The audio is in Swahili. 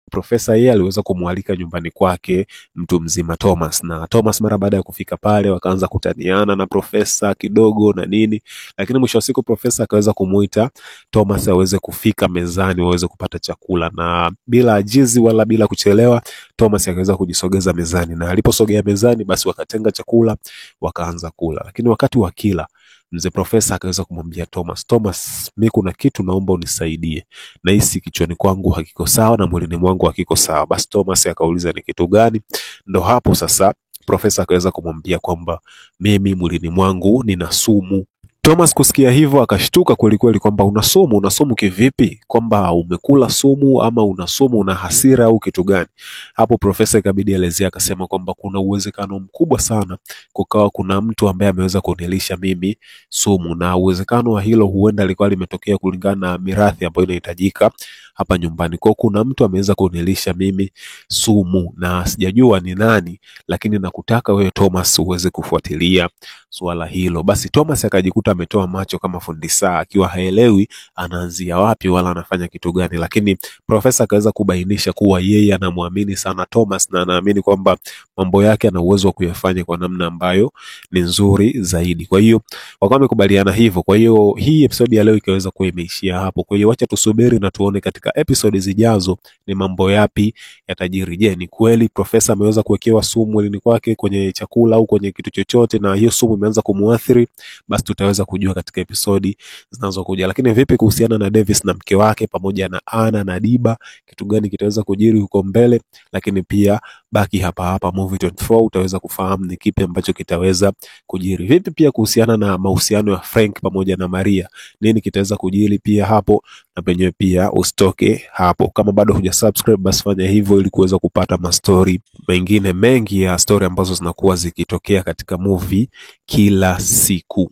Profesa yeye aliweza kumwalika nyumbani kwake mtu mzima Thomas, na Thomas mara baada ya kufika pale wakaanza kutaniana na profesa kidogo na nini, lakini mwisho wa siku profesa akaweza kumuita Thomas aweze kufika mezani waweze kupata chakula, na bila ajizi wala bila kuchelewa Thomas akaweza kujisogeza mezani, na aliposogea mezani basi wakatenga chakula wakaanza kula. Lakini wakati wa kila mzee profesa akaweza kumwambia Thomas, mimi kuna kitu naomba unisaidie. Na hisi kichwani kwangu hakiko sawa na mwilini mwangu hakiko sawa. Basi Thomas akauliza ni kitu gani? Ndo hapo sasa profesa akaweza kumwambia kwamba mimi mwilini mwangu nina sumu. Thomas kusikia hivyo akashtuka kweli kweli kwamba una sumu kivipi? Kwamba umekula sumu ama una sumu, una hasira au kitu gani? Hapo profesa ikabidi elezea, akasema kwamba kuna uwezekano mkubwa sana kukawa kuna mtu ambaye ameweza kunilisha mimi sumu, na uwezekano wa hilo huenda alikuwa limetokea kulingana na mirathi ambayo inahitajika hapa nyumbani. Kwa kuna mtu ameweza kunilisha mimi sumu na sijajua ni nani, lakini nakutaka wewe Thomas uweze kufuatilia swala hilo. Basi Thomas akajikuta ametoa macho kama fundi saa, akiwa haelewi anaanzia wapi wala anafanya kitu gani, lakini profesa akaweza kubainisha kuwa yeye anamwamini sana Thomas na anaamini kwamba mambo yake ana uwezo wa kuyafanya kwa namna ambayo ni nzuri zaidi. Kwa hiyo wakawa wamekubaliana hivyo. Kwa hiyo hii episode ya leo ikaweza kuwa imeishia hapo. Kwa hiyo acha tusubiri na tuone katika episode zijazo ni mambo yapi yatajiri. Je, ni kweli profesa ameweza kuwekewa sumu mwilini kwake kwenye chakula au kwenye kitu chochote na hiyo sumu imeanza kumuathiri? Basi tutaweza kujua katika episodi zinazokuja. Lakini vipi kuhusiana na Davis na mke wake pamoja na Anna na Diba, kitu gani kitaweza kujiri huko mbele? Lakini pia baki hapa Movie 24 utaweza kufahamu ni kipi ambacho kitaweza kujiri. Vipi pia kuhusiana na mahusiano ya Frank pamoja na Maria, nini kitaweza kujiri pia hapo, na penyewe pia usitoke hapo. Kama bado hujasubscribe basi fanya hivyo ili kuweza kupata mastori mengine mengi ya story ambazo zinakuwa zikitokea katika movie kila siku.